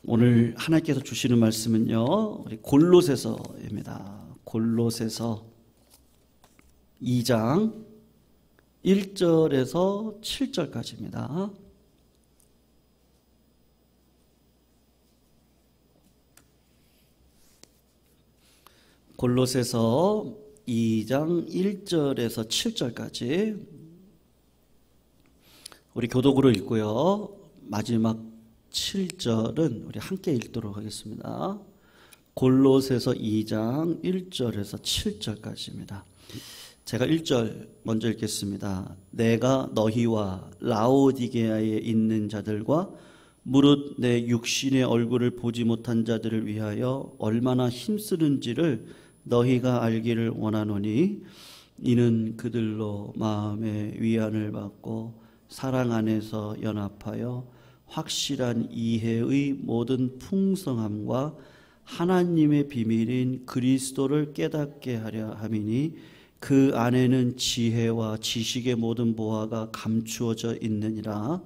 오늘 하나님께서 주시는 말씀은요, 우리 골로새서입니다. 골로새서 2장 1절에서 7절까지입니다. 골로새서 2장 1절에서 7절까지 우리 교독으로 읽고요. 마지막 7절은 우리 함께 읽도록 하겠습니다. 골로새서 2장 1절에서 7절까지입니다. 제가 1절 먼저 읽겠습니다. 내가 너희와 라오디게아에 있는 자들과 무릇 내 육신의 얼굴을 보지 못한 자들을 위하여 얼마나 힘쓰는지를 너희가 알기를 원하노니 이는 그들로 마음의 위안을 받고 사랑 안에서 연합하여 확실한 이해의 모든 풍성함과 하나님의 비밀인 그리스도를 깨닫게 하려 함이니 그 안에는 지혜와 지식의 모든 보화가 감추어져 있느니라.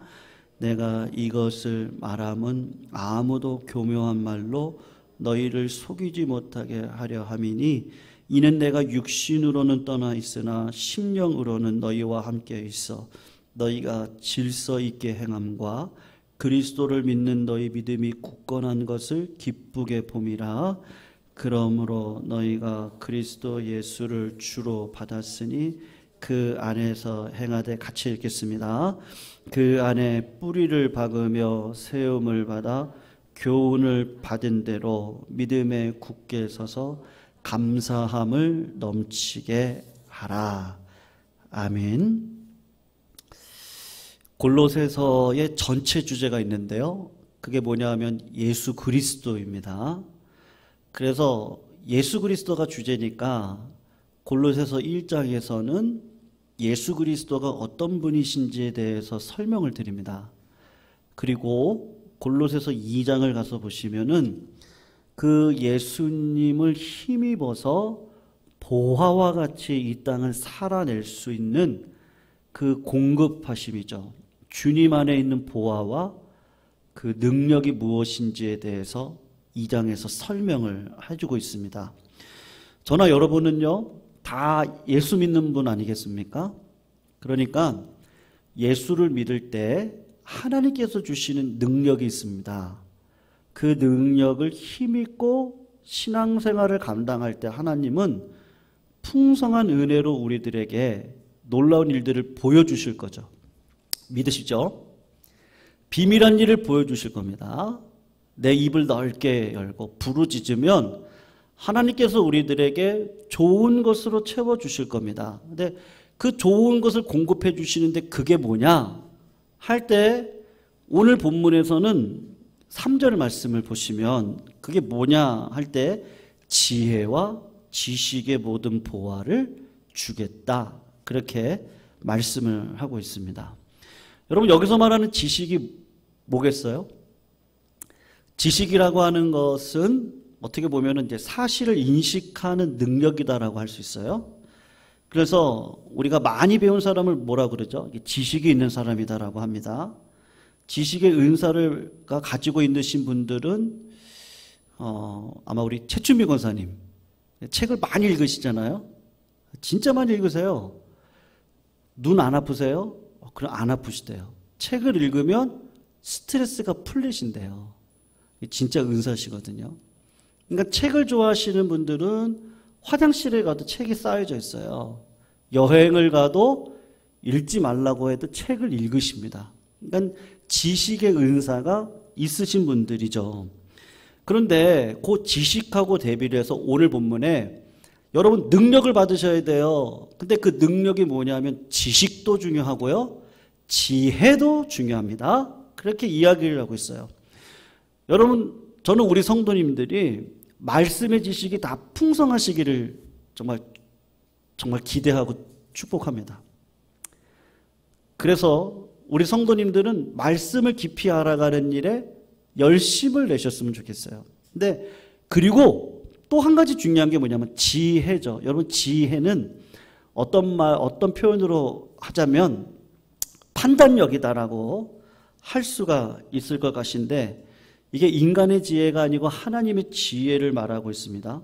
내가 이것을 말함은 아무도 교묘한 말로 너희를 속이지 못하게 하려 함이니 이는 내가 육신으로는 떠나 있으나 심령으로는 너희와 함께 있어 너희가 질서 있게 행함과 그리스도를 믿는 너희 믿음이 굳건한 것을 기쁘게 봄이라. 그러므로 너희가 그리스도 예수를 주로 받았으니 그 안에서 행하되, 같이 읽겠습니다. 그 안에 뿌리를 박으며 세움을 받아 교훈을 받은 대로 믿음에 굳게 서서 감사함을 넘치게 하라. 아멘. 골로새서의 전체 주제가 있는데요. 그게 뭐냐 하면 예수 그리스도입니다. 그래서 예수 그리스도가 주제니까 골로새서 1장에서는 예수 그리스도가 어떤 분이신지에 대해서 설명을 드립니다. 그리고 골로새서 2장을 가서 보시면은 그 예수님을 힘입어서 보화와 같이 이 땅을 살아낼 수 있는 그 공급하심이죠. 주님 안에 있는 보화와 그 능력이 무엇인지에 대해서 2장에서 설명을 해주고 있습니다. 저나 여러분은요, 다 예수 믿는 분 아니겠습니까? 그러니까 예수를 믿을 때 하나님께서 주시는 능력이 있습니다. 그 능력을 힘입고 신앙생활을 감당할 때 하나님은 풍성한 은혜로 우리들에게 놀라운 일들을 보여주실 거죠. 믿으시죠? 비밀한 일을 보여주실 겁니다. 내 입을 넓게 열고 부르짖으면 하나님께서 우리들에게 좋은 것으로 채워주실 겁니다. 근데 그 좋은 것을 공급해 주시는데 그게 뭐냐 할 때 오늘 본문에서는 3절 말씀을 보시면 그게 뭐냐 할 때 지혜와 지식의 모든 보화를 주겠다, 그렇게 말씀을 하고 있습니다. 여러분, 여기서 말하는 지식이 뭐겠어요? 지식이라고 하는 것은 어떻게 보면 이제 사실을 인식하는 능력이다라고 할 수 있어요. 그래서 우리가 많이 배운 사람을 뭐라 그러죠? 지식이 있는 사람이다라고 합니다. 지식의 은사를 가지고 있으신 분들은 아마 우리 최춘미 권사님 책을 많이 읽으시잖아요. 진짜 많이 읽으세요. 눈 안 아프세요? 그럼 안 아프시대요. 책을 읽으면 스트레스가 풀리신대요. 진짜 은사시거든요. 그러니까 책을 좋아하시는 분들은 화장실에 가도 책이 쌓여져 있어요. 여행을 가도 읽지 말라고 해도 책을 읽으십니다. 그러니까 지식의 은사가 있으신 분들이죠. 그런데 그 지식하고 대비를 해서 오늘 본문에 여러분 능력을 받으셔야 돼요. 근데 그 능력이 뭐냐면 지식도 중요하고요, 지혜도 중요합니다. 그렇게 이야기를 하고 있어요. 여러분, 저는 우리 성도님들이 말씀의 지식이 다 풍성하시기를 정말 기대하고 축복합니다. 그래서 우리 성도님들은 말씀을 깊이 알아가는 일에 열심을 내셨으면 좋겠어요. 근데 그리고 또 한 가지 중요한 게 뭐냐면 지혜죠. 여러분, 지혜는 어떤 표현으로 하자면 판단력이다라고 할 수가 있을 것 같은데, 이게 인간의 지혜가 아니고 하나님의 지혜를 말하고 있습니다.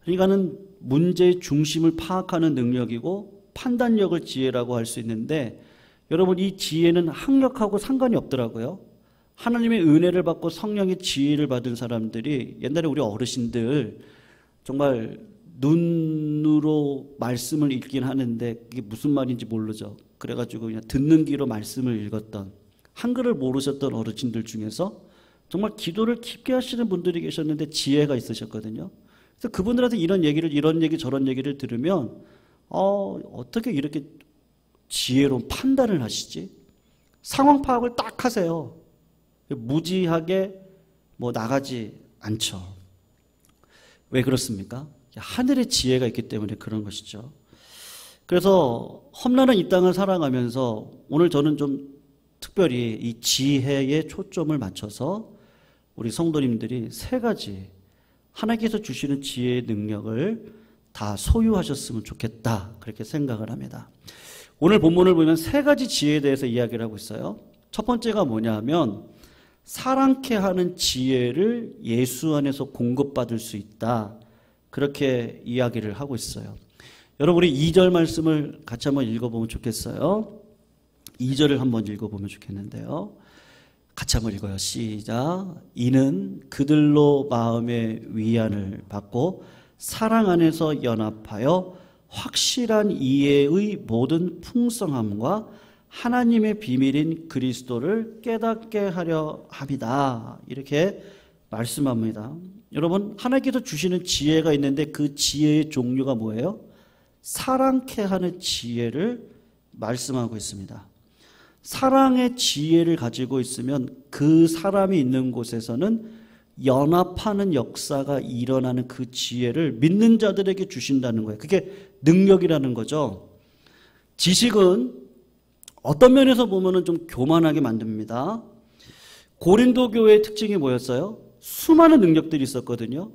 그러니까는 문제의 중심을 파악하는 능력이고 판단력을 지혜라고 할 수 있는데, 여러분 이 지혜는 학력하고 상관이 없더라고요. 하나님의 은혜를 받고 성령의 지혜를 받은 사람들이, 옛날에 우리 어르신들 정말 눈으로 말씀을 읽긴 하는데 그게 무슨 말인지 모르죠. 그래가지고 그냥 듣는 귀로 말씀을 읽었던, 한글을 모르셨던 어르신들 중에서 정말 기도를 깊게 하시는 분들이 계셨는데 지혜가 있으셨거든요. 그래서 그분들한테 이런 얘기 저런 얘기를 들으면 어떻게 이렇게 지혜로운 판단을 하시지? 상황 파악을 딱 하세요. 무지하게 나가지 않죠. 왜 그렇습니까? 하늘의 지혜가 있기 때문에 그런 것이죠. 그래서 험난한 이 땅을 살아가면서 오늘 저는 좀 특별히 이 지혜에 초점을 맞춰서 우리 성도님들이 세 가지 하나님께서 주시는 지혜의 능력을 다 소유하셨으면 좋겠다, 그렇게 생각을 합니다. 오늘 본문을 보면 세 가지 지혜에 대해서 이야기를 하고 있어요. 첫 번째가 뭐냐 하면 사랑케 하는 지혜를 예수 안에서 공급받을 수 있다, 그렇게 이야기를 하고 있어요. 여러분 우리 2절 말씀을 같이 한번 읽어보면 좋겠어요. 2절을 한번 읽어보면 좋겠는데요. 같이 한번 읽어요. 시작. 이는 그들로 마음의 위안을 받고 사랑 안에서 연합하여 확실한 이해의 모든 풍성함과 하나님의 비밀인 그리스도를 깨닫게 하려 합니다. 이렇게 말씀합니다. 여러분 하나님께서 주시는 지혜가 있는데 그 지혜의 종류가 뭐예요? 사랑케 하는 지혜를 말씀하고 있습니다. 사랑의 지혜를 가지고 있으면 그 사람이 있는 곳에서는 연합하는 역사가 일어나는 그 지혜를 믿는 자들에게 주신다는 거예요. 그게 능력이라는 거죠. 지식은 어떤 면에서 보면은 좀 교만하게 만듭니다. 고린도 교회의 특징이 뭐였어요? 수많은 능력들이 있었거든요.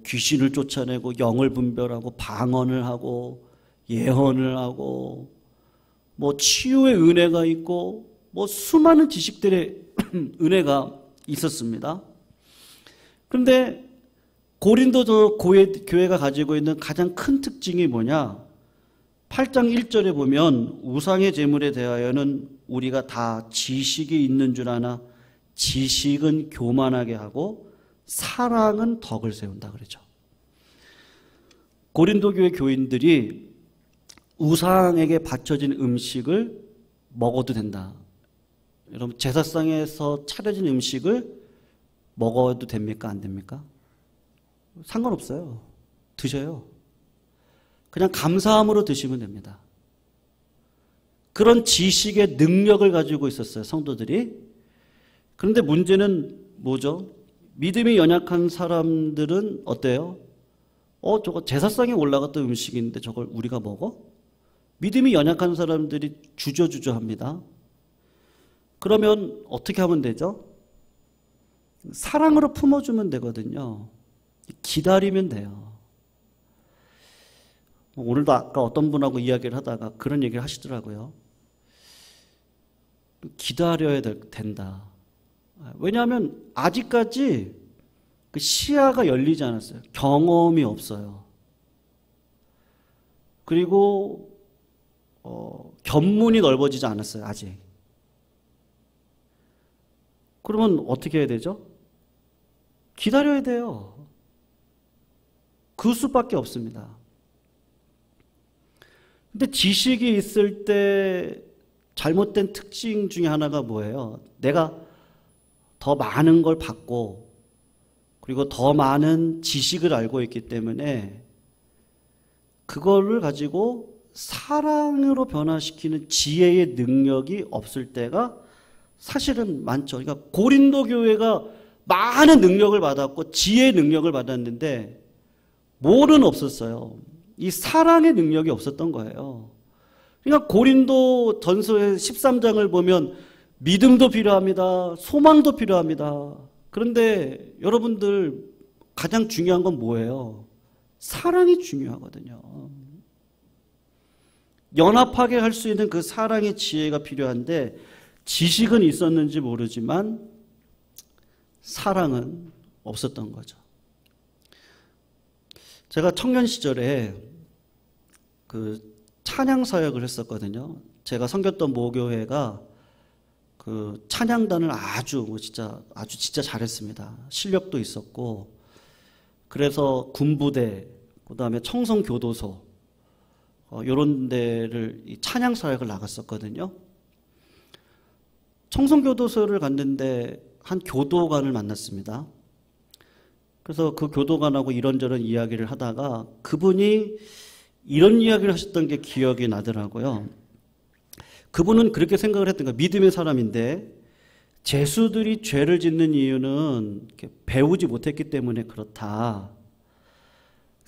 귀신을 쫓아내고 영을 분별하고 방언을 하고 예언을 하고 치유의 은혜가 있고 수많은 지식들의 은혜가 있었습니다. 그런데 고린도 교회가 가지고 있는 가장 큰 특징이 뭐냐? 8장 1절에 보면 우상의 제물에 대하여는 우리가 다 지식이 있는 줄 아나 지식은 교만하게 하고 사랑은 덕을 세운다 그러죠. 고린도 교회 교인들이 우상에게 바쳐진 음식을 먹어도 된다. 여러분 제사상에서 차려진 음식을 먹어도 됩니까? 안 됩니까? 상관없어요. 드셔요. 그냥 감사함으로 드시면 됩니다. 그런 지식의 능력을 가지고 있었어요, 성도들이. 그런데 문제는 뭐죠? 믿음이 연약한 사람들은 어때요? 저거 제사상에 올라갔던 음식인데 저걸 우리가 먹어? 믿음이 연약한 사람들이 주저주저합니다. 그러면 어떻게 하면 되죠? 사랑으로 품어주면 되거든요. 기다리면 돼요. 오늘도 아까 어떤 분하고 이야기를 하다가 그런 얘기를 하시더라고요. 기다려야 된다. 왜냐하면 아직까지 그 시야가 열리지 않았어요. 경험이 없어요. 그리고 견문이 넓어지지 않았어요. 아직. 그러면 어떻게 해야 되죠? 기다려야 돼요. 그 수밖에 없습니다. 근데 지식이 있을 때 잘못된 특징 중에 하나가 뭐예요? 내가 더 많은 걸 받고 그리고 더 많은 지식을 알고 있기 때문에 그거를 가지고 사랑으로 변화시키는 지혜의 능력이 없을 때가 사실은 많죠. 그러니까 고린도 교회가 많은 능력을 받았고 지혜의 능력을 받았는데 뭐는 없었어요. 이 사랑의 능력이 없었던 거예요. 그러니까 고린도 전서의 13장을 보면 믿음도 필요합니다. 소망도 필요합니다. 그런데 여러분들 가장 중요한 건 뭐예요? 사랑이 중요하거든요. 연합하게 할 수 있는 그 사랑의 지혜가 필요한데 지식은 있었는지 모르지만 사랑은 없었던 거죠. 제가 청년 시절에 그 찬양 사역을 했었거든요. 제가 섬겼던 모교회가 그 찬양단을 아주 진짜 잘했습니다. 실력도 있었고, 그래서 군부대, 그다음에 청송교도소 이런 데를 찬양 사역을 나갔었거든요. 청송교도소를 갔는데 한 교도관을 만났습니다. 그래서 그 교도관하고 이런저런 이야기를 하다가 그분이 이런 이야기를 하셨던 게 기억이 나더라고요. 그분은 그렇게 생각을 했던 거예요. 믿음의 사람인데 죄수들이 죄를 짓는 이유는 배우지 못했기 때문에 그렇다.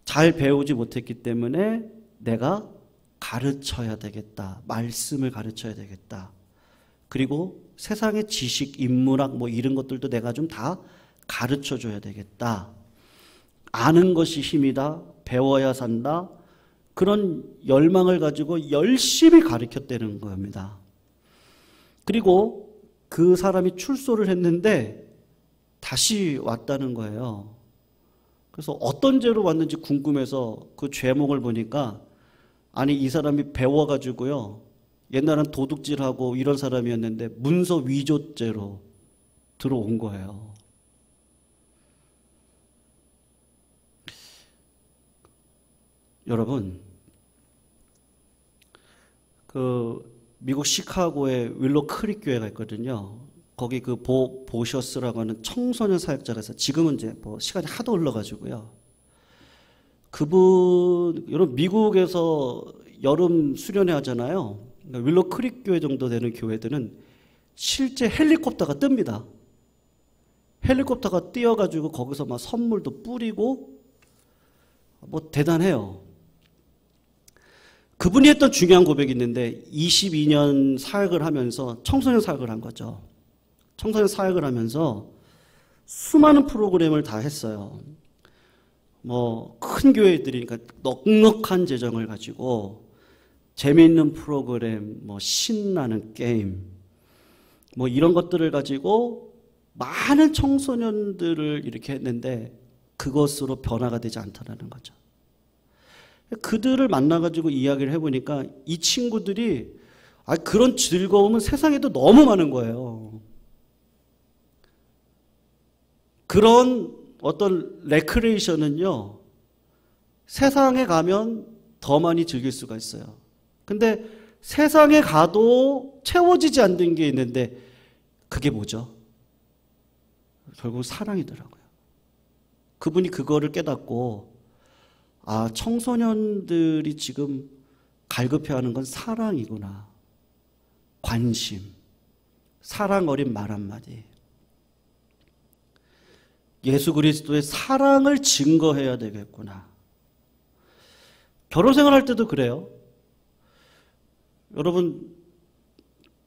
잘 배우지 못했기 때문에 내가 가르쳐야 되겠다. 말씀을 가르쳐야 되겠다. 그리고 세상의 지식, 인문학 뭐 이런 것들도 내가 좀 다 가르쳐줘야 되겠다. 아는 것이 힘이다. 배워야 산다. 그런 열망을 가지고 열심히 가르쳤다는 겁니다. 그리고 그 사람이 출소를 했는데 다시 왔다는 거예요. 그래서 어떤 죄로 왔는지 궁금해서 그 죄목을 보니까 아니 이 사람이 배워가지고요. 옛날엔 도둑질하고 이런 사람이었는데 문서 위조죄로 들어온 거예요. 여러분, 그 미국 시카고에 윌로 크릭 교회가 있거든요. 거기 그 보셔스라고 하는 청소년 사역자가 있어요. 지금은 이제 뭐 시간이 하도 흘러가지고요. 그분, 여러분 미국에서 여름 수련회 하잖아요. 그러니까 윌로 크릭 교회 정도 되는 교회들은 실제 헬리콥터가 뜹니다. 헬리콥터가 뛰어가지고 거기서 막 선물도 뿌리고 뭐 대단해요. 그분이 했던 중요한 고백이 있는데 22년 사역을 하면서 청소년 사역을 한 거죠. 청소년 사역을 하면서 수많은 프로그램을 다 했어요. 뭐 큰 교회들이니까 넉넉한 재정을 가지고 재미있는 프로그램, 뭐 신나는 게임, 뭐 이런 것들을 가지고 많은 청소년들을 이렇게 했는데 그것으로 변화가 되지 않다라는 거죠. 그들을 만나가지고 이야기를 해보니까 이 친구들이 그런 즐거움은 세상에도 너무 많은 거예요. 그런 어떤 레크레이션은요, 세상에 가면 더 많이 즐길 수가 있어요. 근데 세상에 가도 채워지지 않는 게 있는데 그게 뭐죠? 결국 사랑이더라고요. 그분이 그거를 깨닫고 청소년들이 지금 갈급해하는 건 사랑이구나. 관심, 사랑 어린 말 한마디. 예수 그리스도의 사랑을 증거해야 되겠구나. 결혼 생활할 때도 그래요. 여러분,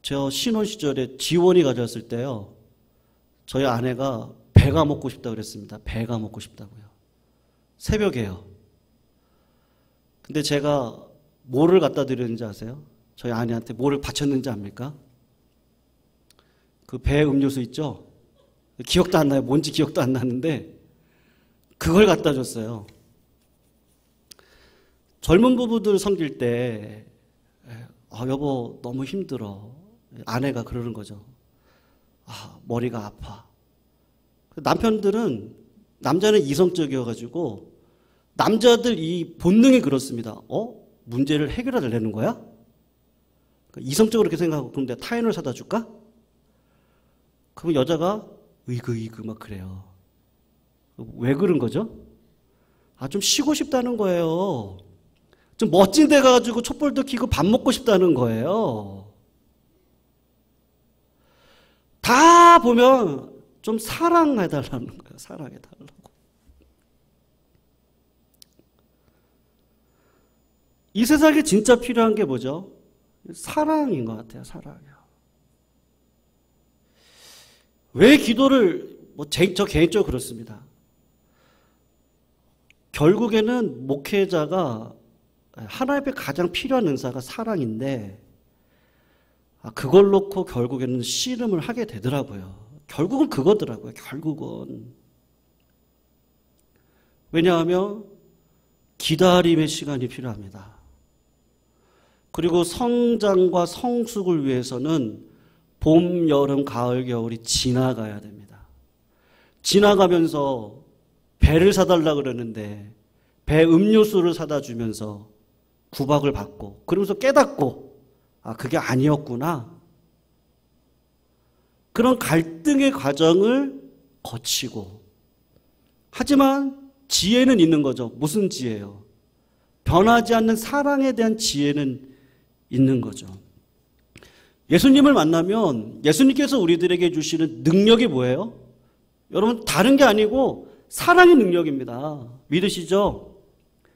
저 신혼 시절에 지원이 가졌을 때요. 저희 아내가 배가 먹고 싶다고 그랬습니다. 배가 먹고 싶다고요. 새벽에요. 근데 제가 뭐를 갖다 드렸는지 아세요? 저희 아내한테 뭐를 바쳤는지 압니까? 그 배 음료수 있죠? 기억도 안 나요. 뭔지 기억도 안 나는데 그걸 갖다 줬어요. 젊은 부부들 섬길 때 여보 너무 힘들어. 아내가 그러는 거죠. 머리가 아파. 남편들은 남자는 이성적이어가지고 남자들 이 본능이 그렇습니다. 문제를 해결하려는 거야? 이성적으로 이렇게 생각하고 그럼 내가 타인을 사다 줄까? 그럼 여자가 으이그 막 그래요. 왜 그런 거죠? 좀 쉬고 싶다는 거예요. 좀 멋진 데 가가지고 촛불도 켜고 밥 먹고 싶다는 거예요. 다 보면 좀 사랑해달라는 거예요. 사랑해달라고. 이 세상에 진짜 필요한 게 뭐죠? 사랑인 것 같아요. 사랑이요. 왜 기도를 저 개인적으로 그렇습니다. 결국에는 목회자가 하나님 앞에 가장 필요한 은사가 사랑인데 그걸 놓고 결국에는 씨름을 하게 되더라고요. 결국은 그거더라고요. 결국은. 왜냐하면 기다림의 시간이 필요합니다. 그리고 성장과 성숙을 위해서는 봄, 여름, 가을, 겨울이 지나가야 됩니다. 지나가면서 배를 사달라 그러는데 배 음료수를 사다 주면서 구박을 받고 그러면서 깨닫고 아, 그게 아니었구나. 그런 갈등의 과정을 거치고 하지만 지혜는 있는 거죠. 무슨 지혜예요? 변하지 않는 사랑에 대한 지혜는 있는 거죠. 예수님을 만나면 예수님께서 우리들에게 주시는 능력이 뭐예요? 여러분 다른 게 아니고 사랑의 능력입니다. 믿으시죠?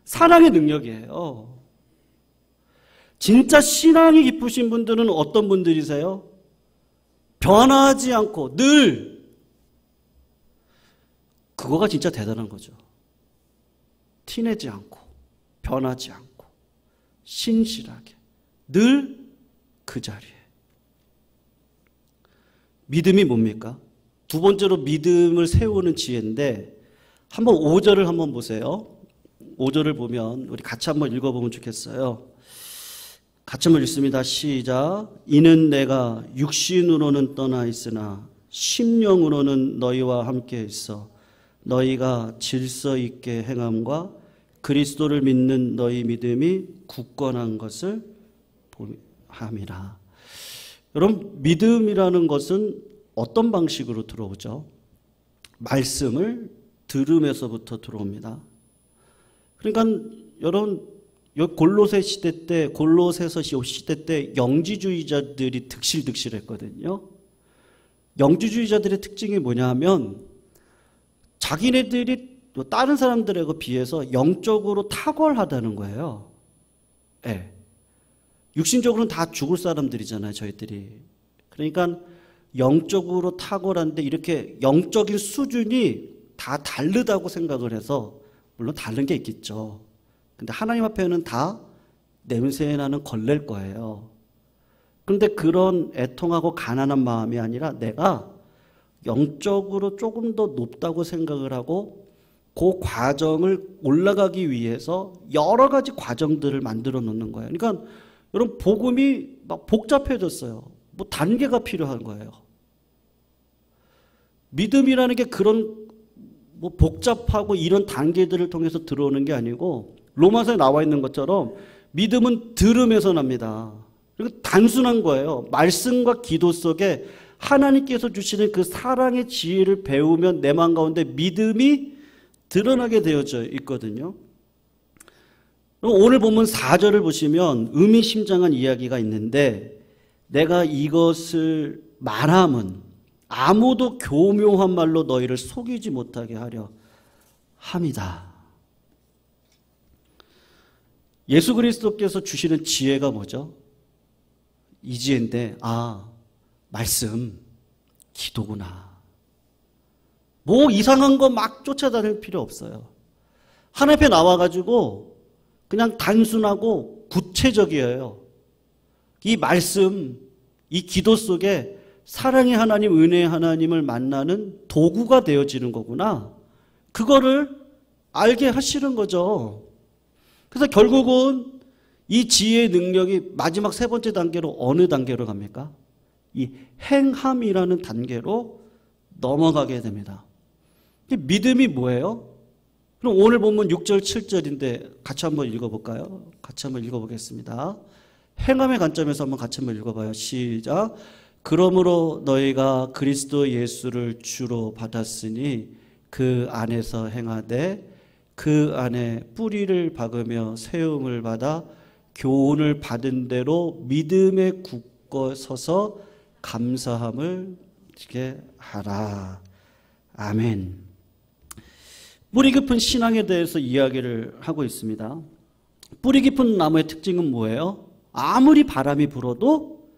사랑의 능력이에요. 진짜 신앙이 깊으신 분들은 어떤 분들이세요? 변하지 않고 늘 그거가 진짜 대단한 거죠. 티내지 않고 변하지 않고 신실하게 늘 그 자리에. 믿음이 뭡니까? 두 번째로 믿음을 세우는 지혜인데 한번 5절을 한번 보세요. 5절을 보면 우리 같이 한번 읽어보면 좋겠어요. 같이 한번 읽습니다. 시작. 이는 내가 육신으로는 떠나 있으나 심령으로는 너희와 함께 있어 너희가 질서 있게 행함과 그리스도를 믿는 너희 믿음이 굳건한 것을 함이라. 여러분 믿음이라는 것은 어떤 방식으로 들어오죠? 말씀을 들으면서부터 들어옵니다. 그러니까 여러분 골로새 시대 때 골로새서 시대 때 영지주의자들이 득실득실했거든요. 영지주의자들의 특징이 뭐냐면 자기네들이 다른 사람들에 비해서 영적으로 탁월하다는 거예요. 네. 육신적으로는 다 죽을 사람들이잖아요, 저희들이. 그러니까 영적으로 탁월한데 이렇게 영적인 수준이 다 다르다고 생각을 해서 물론 다른 게 있겠죠. 근데 하나님 앞에는 다 냄새나는 걸레일 거예요. 그런데 그런 애통하고 가난한 마음이 아니라 내가 영적으로 조금 더 높다고 생각을 하고 그 과정을 올라가기 위해서 여러 가지 과정들을 만들어 놓는 거예요. 그러니까 여러분 복음이 막 복잡해졌어요. 뭐 단계가 필요한 거예요. 믿음이라는 게 그런 뭐 복잡하고 이런 단계들을 통해서 들어오는 게 아니고 로마서에 나와 있는 것처럼 믿음은 들음에서 납니다. 그리고 단순한 거예요. 말씀과 기도 속에 하나님께서 주시는 그 사랑의 지혜를 배우면 내 마음 가운데 믿음이 드러나게 되어져 있거든요. 오늘 본문 4절을 보시면 의미심장한 이야기가 있는데 내가 이것을 말함은 아무도 교묘한 말로 너희를 속이지 못하게 하려 함이다. 예수 그리스도께서 주시는 지혜가 뭐죠? 이 지혜인데 말씀, 기도구나. 뭐 이상한 거 막 쫓아다닐 필요 없어요. 하나님 앞에 나와가지고 그냥 단순하고 구체적이에요. 이 말씀, 이 기도 속에 사랑의 하나님, 은혜의 하나님을 만나는 도구가 되어지는 거구나. 그거를 알게 하시는 거죠. 그래서 결국은 이 지혜의 능력이 마지막 세 번째 단계로 어느 단계로 갑니까? 이 행함이라는 단계로 넘어가게 됩니다. 믿음이 뭐예요? 그럼 오늘 보면 6절, 7절인데 같이 한번 읽어볼까요? 같이 한번 읽어보겠습니다. 행함의 관점에서 한번 같이 한번 읽어봐요. 시작. 그러므로 너희가 그리스도 예수를 주로 받았으니 그 안에서 행하되 그 안에 뿌리를 박으며 세움을 받아 교훈을 받은 대로 믿음에 굳고 서서 감사함을 지게 하라. 아멘. 뿌리 깊은 신앙에 대해서 이야기를 하고 있습니다. 뿌리 깊은 나무의 특징은 뭐예요? 아무리 바람이 불어도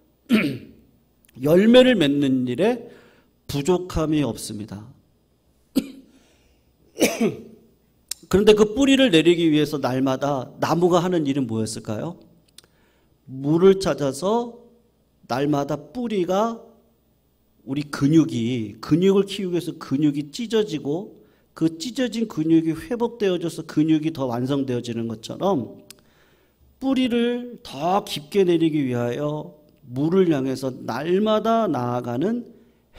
열매를 맺는 일에 부족함이 없습니다. 그런데 그 뿌리를 내리기 위해서 날마다 나무가 하는 일은 뭐였을까요? 물을 찾아서 날마다 뿌리가 우리 근육을 키우기 위해서 근육이 찢어지고 그 찢어진 근육이 회복되어져서 근육이 더 완성되어지는 것처럼 뿌리를 더 깊게 내리기 위하여 물을 향해서 날마다 나아가는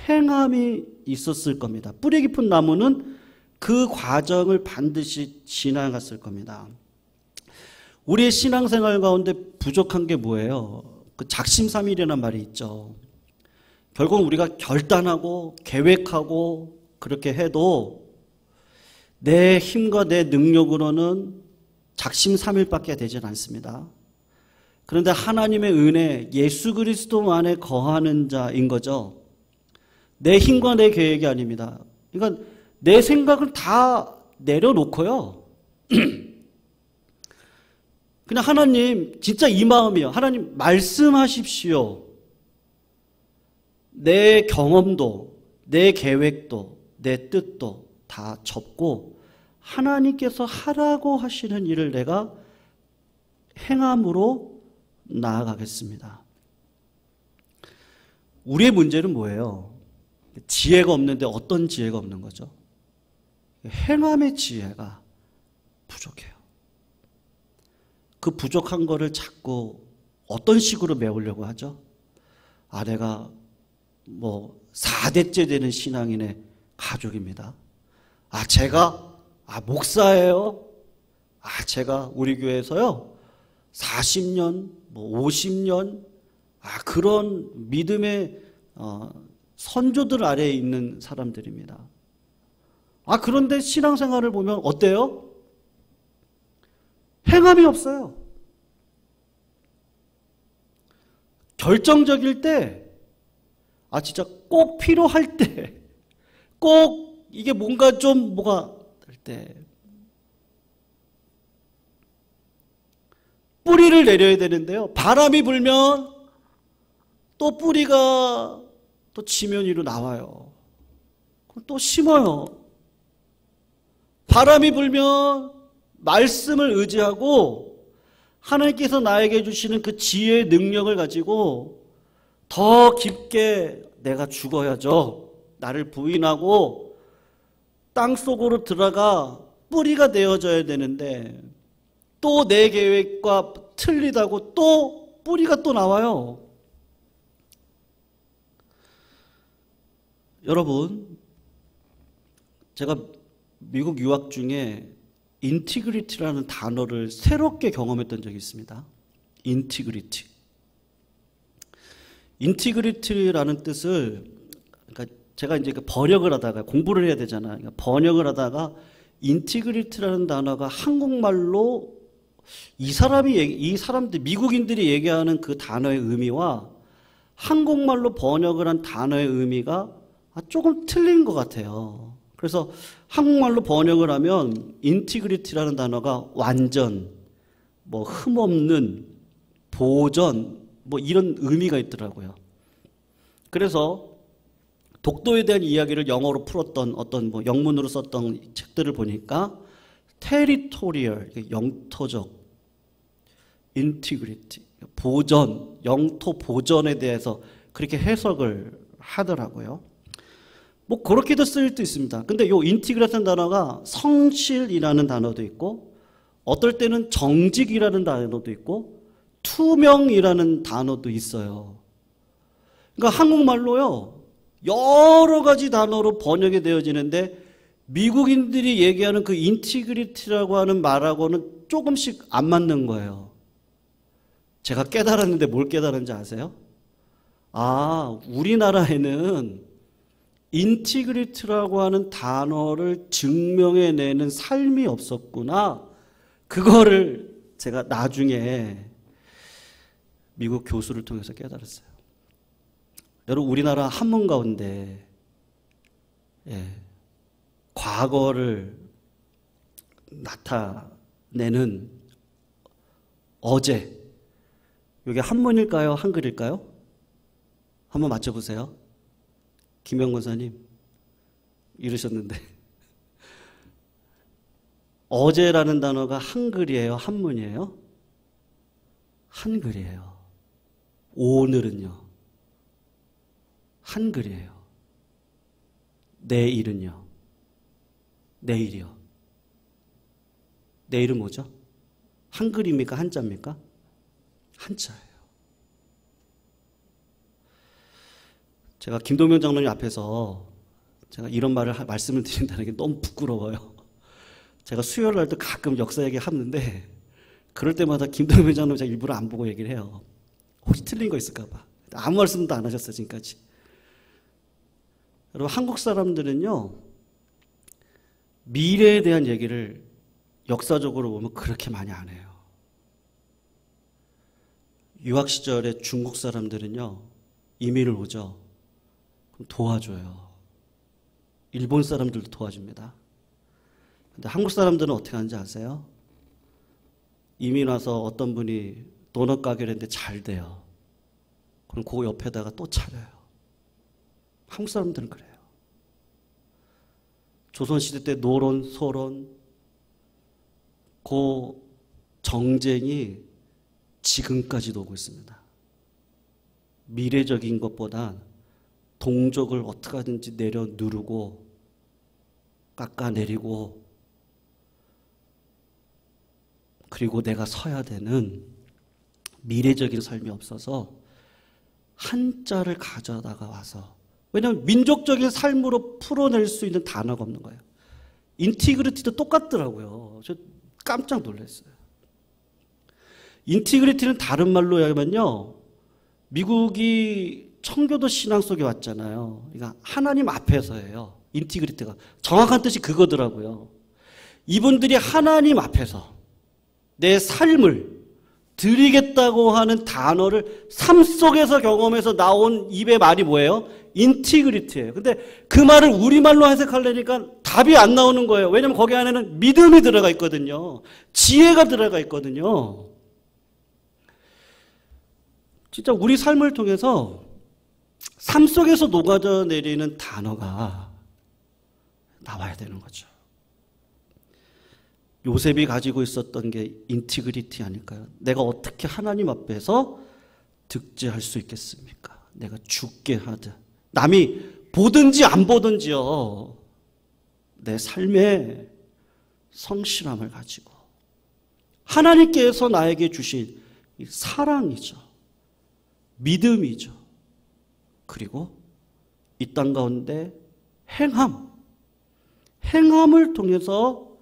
행함이 있었을 겁니다. 뿌리 깊은 나무는 그 과정을 반드시 지나갔을 겁니다. 우리의 신앙생활 가운데 부족한 게 뭐예요? 그 작심삼일이라는 말이 있죠. 결국 우리가 결단하고 계획하고 그렇게 해도 내 힘과 내 능력으로는 작심삼일밖에 되질 않습니다. 그런데 하나님의 은혜, 예수 그리스도 안에 거하는 자인 거죠. 내 힘과 내 계획이 아닙니다. 그러니까 내 생각을 다 내려놓고요. 그냥 하나님 진짜 이 마음이요. 하나님 말씀하십시오. 내 경험도 내 계획도 내 뜻도 다 접고 하나님께서 하라고 하시는 일을 내가 행함으로 나아가겠습니다. 우리의 문제는 뭐예요? 지혜가 없는데 어떤 지혜가 없는 거죠? 행함의 지혜가 부족해요. 그 부족한 거를 자꾸 어떤 식으로 메우려고 하죠? 내가 4대째 되는 신앙인의 가족입니다. 제가 목사예요. 제가 우리 교회에서요 40년 50년 그런 믿음의 선조들 아래에 있는 사람들입니다. 그런데 신앙생활을 보면 어때요? 행함이 없어요. 결정적일 때, 진짜 꼭 필요할 때, 꼭 이게 뭐가 할 때, 뿌리를 내려야 되는데요. 바람이 불면 또 뿌리가 또 지면 위로 나와요. 그럼 또 심어요. 바람이 불면 말씀을 의지하고 하나님께서 나에게 주시는 그 지혜의 능력을 가지고 더 깊게 내가 죽어야죠. 나를 부인하고 땅속으로 들어가 뿌리가 되어져야 되는데 또 내 계획과 틀리다고 또 뿌리가 또 나와요. 여러분, 제가 미국 유학 중에 인티그리티라는 단어를 새롭게 경험했던 적이 있습니다. 인티그리티라는 뜻을, 그러니까 제가 이제 번역을 하다가 공부를 해야 되잖아요. 그러니까 번역을 하다가 인티그리티라는 단어가 한국말로 이 사람들 미국인들이 얘기하는 그 단어의 의미와 한국말로 번역을 한 단어의 의미가 조금 틀린 것 같아요. 그래서 한국말로 번역을 하면 인티그리티라는 단어가 완전, 흠없는, 보전, 이런 의미가 있더라고요. 그래서 독도에 대한 이야기를 영어로 풀었던 어떤 영문으로 썼던 책들을 보니까 테리토리얼, 영토적, 인티그리티, 보전, 영토 보전에 대해서 그렇게 해석을 하더라고요. 그렇게도 쓰일 수도 있습니다. 근데 요 인티그레이트라는 단어가 성실이라는 단어도 있고, 어떨 때는 정직이라는 단어도 있고, 투명이라는 단어도 있어요. 그러니까 한국말로요, 여러 가지 단어로 번역이 되어지는데, 미국인들이 얘기하는 그 인티그리티라고 하는 말하고는 조금씩 안 맞는 거예요. 제가 깨달았는데 뭘 깨달은지 아세요? 우리나라에는 인티그리티라고 하는 단어를 증명해내는 삶이 없었구나. 그거를 제가 나중에 미국 교수를 통해서 깨달았어요. 여러분, 우리나라 한문 가운데 과거를 나타내는 어제, 이게 한문일까요? 한글일까요? 한번 맞춰보세요. 김영 권사님 이러셨는데 어제라는 단어가 한글이에요? 한문이에요? 한글이에요. 오늘은요? 한글이에요. 내일은요. 내일이요. 내일은 뭐죠? 한글입니까? 한자입니까? 한자예요. 제가 김동명 장로님 앞에서 제가 이런 말씀을 드린다는 게 너무 부끄러워요. 제가 수요일 날도 가끔 역사 얘기 하는데 그럴 때마다 김동명 장로님 제가 일부러 안 보고 얘기를 해요. 혹시 틀린 거 있을까 봐. 아무 말씀도 안 하셨어요, 지금까지. 여러분, 한국 사람들은요, 미래에 대한 얘기를 역사적으로 보면 그렇게 많이 안 해요. 유학 시절에 중국 사람들은요, 이민을 오죠. 그럼 도와줘요. 일본 사람들도 도와줍니다. 근데 한국 사람들은 어떻게 하는지 아세요? 이민 와서 어떤 분이 도넛 가게를 했는데 잘 돼요. 그럼 그 옆에다가 또 차려요. 한국 사람들은 그래요. 조선시대 때 노론, 소론, 그 정쟁이 지금까지도 오고 있습니다. 미래적인 것보다 동족을 어떻게 하든지 내려 누르고 깎아내리고 그리고 내가 서야 되는 미래적인 삶이 없어서 한자를 가져다가 와서, 왜냐하면 민족적인 삶으로 풀어낼 수 있는 단어가 없는 거예요. 인티그리티도 똑같더라고요. 저 깜짝 놀랐어요. 인티그리티는 다른 말로 하면요, 미국이 청교도 신앙 속에 왔잖아요. 그러니까 하나님 앞에서예요. 인티그리티가 정확한 뜻이 그거더라고요. 이분들이 하나님 앞에서 내 삶을 드리겠다고 하는 단어를 삶 속에서 경험해서 나온 입의 말이 뭐예요? 인티그리티예요. 근데 그 말을 우리말로 해석하려니까 답이 안 나오는 거예요. 왜냐하면 거기 안에는 믿음이 들어가 있거든요. 지혜가 들어가 있거든요. 진짜 우리 삶을 통해서 삶 속에서 녹아져 내리는 단어가 나와야 되는 거죠. 요셉이 가지고 있었던 게 인티그리티 아닐까요? 내가 어떻게 하나님 앞에서 득죄할 수 있겠습니까? 내가 죽게 하듯 남이 보든지 안 보든지요, 내 삶의 성실함을 가지고 하나님께서 나에게 주신 사랑이죠, 믿음이죠, 그리고 이 땅 가운데 행함을 통해서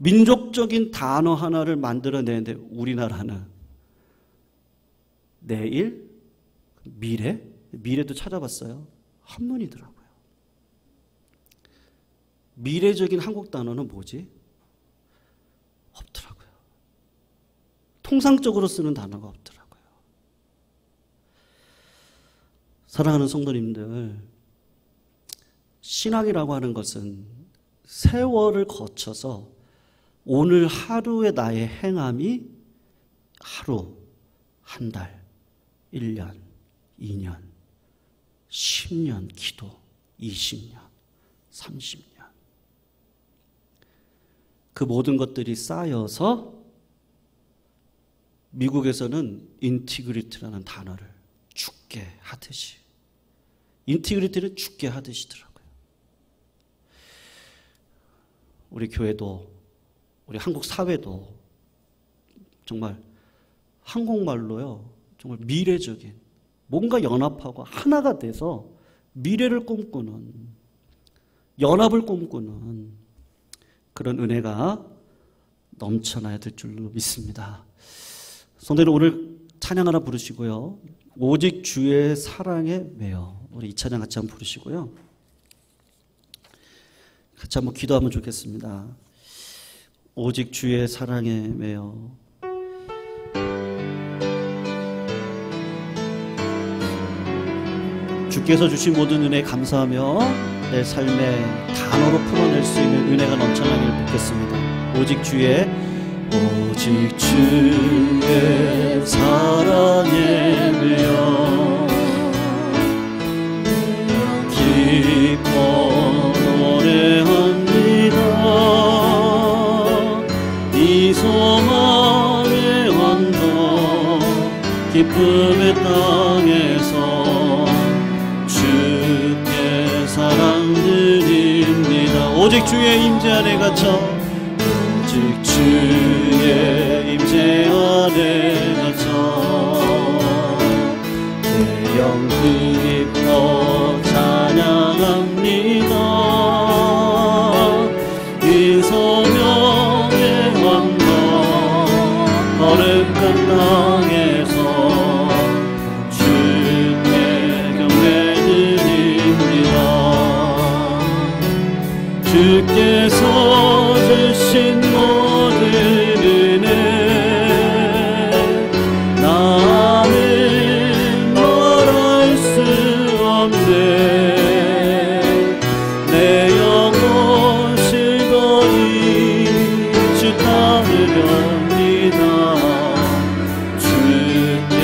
민족적인 단어 하나를 만들어내는데, 우리나라는 내일, 미래도 찾아봤어요. 한문이더라고요. 미래적인 한국 단어는 뭐지? 없더라고요. 통상적으로 쓰는 단어가 없더라고요. 사랑하는 성도님들, 신앙이라고 하는 것은 세월을 거쳐서 오늘 하루의 나의 행함이 하루, 한 달, 1년, 2년, 10년 기도, 20년, 30년. 그 모든 것들이 쌓여서 미국에서는 인티그리티라는 단어를 죽게 하듯이, 인티그리티를 죽게 하듯이더라고요. 우리 교회도, 우리 한국 사회도 정말 한국말로요, 정말 미래적인, 뭔가 연합하고 하나가 돼서 미래를 꿈꾸는, 연합을 꿈꾸는 그런 은혜가 넘쳐나야 될 줄로 믿습니다. 성도님, 오늘 찬양 하나 부르시고요, 오직 주의 사랑에 매여, 우리 이 찬양 같이 한번 부르시고요, 같이 한번 기도하면 좋겠습니다. 오직 주의 사랑에 매여. 주께서 주신 모든 은혜에 감사하며 내 삶의 단어로 풀어낼 수 있는 은혜가 넘쳐나기를 믿겠습니다. 오직 주의 사랑에 매여 기뻐 노래합니다. 이 소망의 언덕 기쁨의 땅에서 주께 사랑해 주의 임재 안에 갇혀 오직 주의 임재 안에 갇혀 내 영 기뻐 찬양합니다. 이 소명의 언덕 거룩한 땅에서 주께 경배드립니다. 주께서 주신 모든 은혜 나는 말할 수 없네. 내 영혼 즐거이 주 따르렵니다. 주께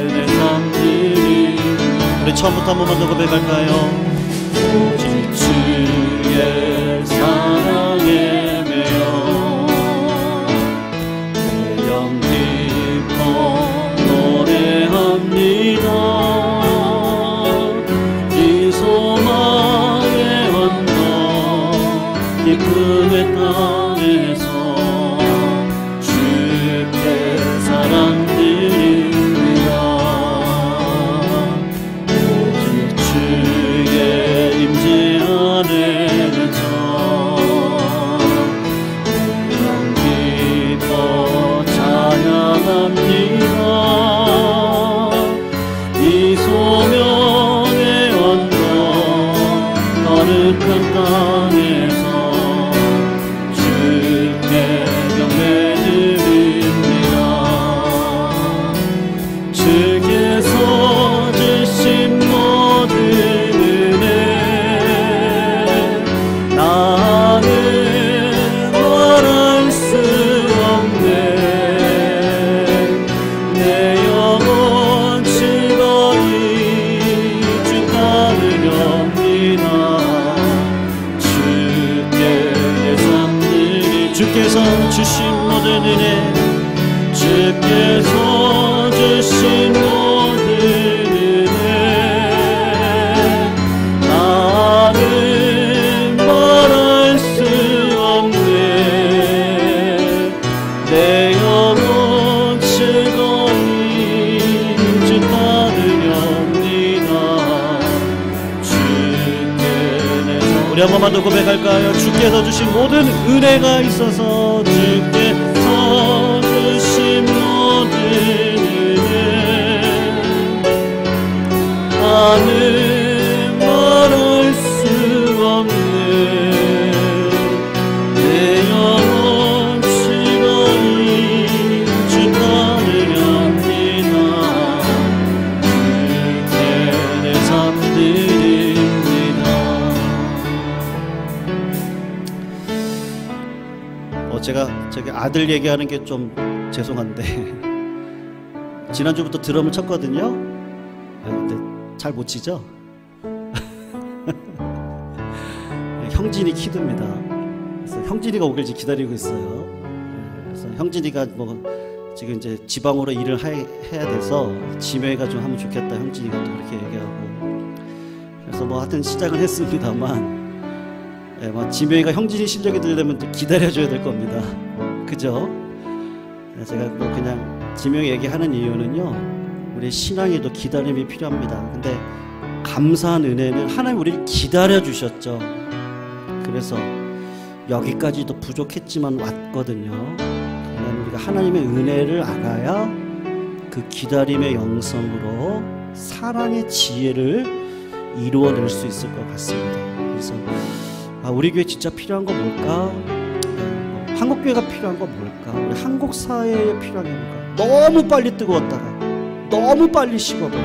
내 삶 드립니다. 우리 처음부터 한 번만 더 고백할까요? 오직 주의 사랑에 매여 내 영 기뻐 노래합니다. 이 소망의 언덕 기쁨의 땅에서 주께 사랑드립니다. 오직 주의 임재 안에 갇혀 영 기뻐 찬양합니다. 이 소명의 언덕 거룩한 땅에서 주께 경배드립니다. 주께서 주신 모든 은혜 나는 말할 수 없네. 내 영혼 즐거이 주 따르렵니다. 주께 내 삶 드리 주께서 주신 모든 은혜 주께서 주신 모든 은혜 나는 말할 수 없네. 내 영혼 즐거이 주 따르렵니다. 주께 내 삶 우리 한 번만 더 고백할까요? 주께서 주신 모든 은혜가 있어서 주께서 주신 모든 은혜 나는 말할 수 없네. 내 영혼 즐거이 주 따르렵니다. 주께 내 삶 드립니다. 제가 저기 아들 얘기하는 게 좀 죄송한데 지난주부터 드럼을 쳤거든요. 근데 잘 못 치죠? 형진이 키드입니다. 그래서 형진이가 오길 기다리고 있어요. 그래서 형진이가 뭐 지금 이제 지방으로 일을 해야 돼서 지명이가 좀 하면 좋겠다. 형진이가 또 그렇게 얘기하고 그래서 뭐 하여튼 시작을 했습니다만 지명이가 형진이 실력이 되려면 또 기다려줘야 될 겁니다. 그죠? 제가 뭐 그냥 지명이 얘기하는 이유는요, 우리 신앙에도 기다림이 필요합니다. 근데 감사한 은혜는 하나님 우리를 기다려주셨죠. 그래서 여기까지도 부족했지만 왔거든요. 그러면 우리가 하나님의 은혜를 알아야 그 기다림의 영성으로 사랑의 지혜를 이루어낼 수 있을 것 같습니다. 그래서 우리 교회 진짜 필요한 거 뭘까? 한국교회가 필요한 거 뭘까? 우리 한국 사회에 필요한 게 뭘까? 너무 빨리 뜨거웠다가 너무 빨리 식어버려.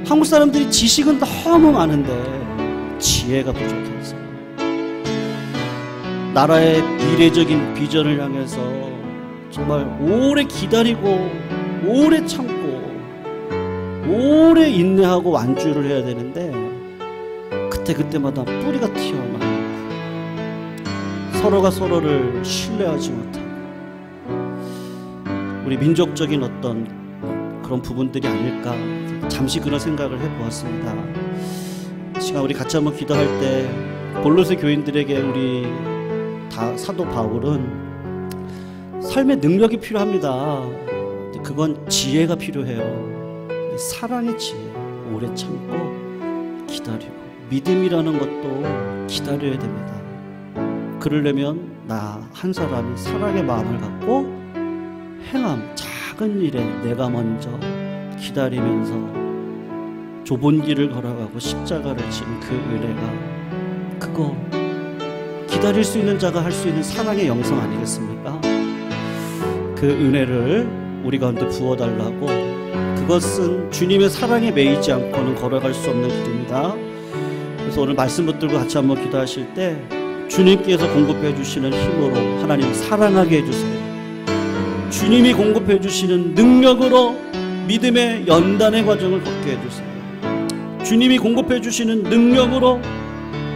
한국 사람들이 지식은 너무 많은데 지혜가 부족해서 나라의 미래적인 비전을 향해서 정말 오래 기다리고 오래 참고 오래 인내하고 완주를 해야 되는데 그때마다 뿌리가 튀어나오고 서로가 서로를 신뢰하지 못하고 우리 민족적인 어떤 그런 부분들이 아닐까 잠시 그런 생각을 해보았습니다. 시간 우리 같이 한번 기도할 때 골로새 교인들에게 우리 사도 바울은 삶의 능력이 필요합니다. 그건 지혜가 필요해요. 사랑의 지혜, 오래 참고 기다리고, 믿음이라는 것도 기다려야 됩니다. 그러려면 나 한 사람이 사랑의 마음을 갖고 행함, 작은 일에 내가 먼저 기다리면서 좁은 길을 걸어가고 십자가를 지는 그 은혜가, 그거 기다릴 수 있는 자가 할 수 있는 사랑의 영성 아니겠습니까? 그 은혜를 우리 가운데 부어달라고, 그것은 주님의 사랑에 매이지 않고는 걸어갈 수 없는 길입니다. 그래서 오늘 말씀 붙들고 같이 한번 기도하실 때 주님께서 공급해 주시는 힘으로 하나님 사랑하게 해주세요. 주님이 공급해 주시는 능력으로 믿음의 연단의 과정을 걷게 해주세요. 주님이 공급해 주시는 능력으로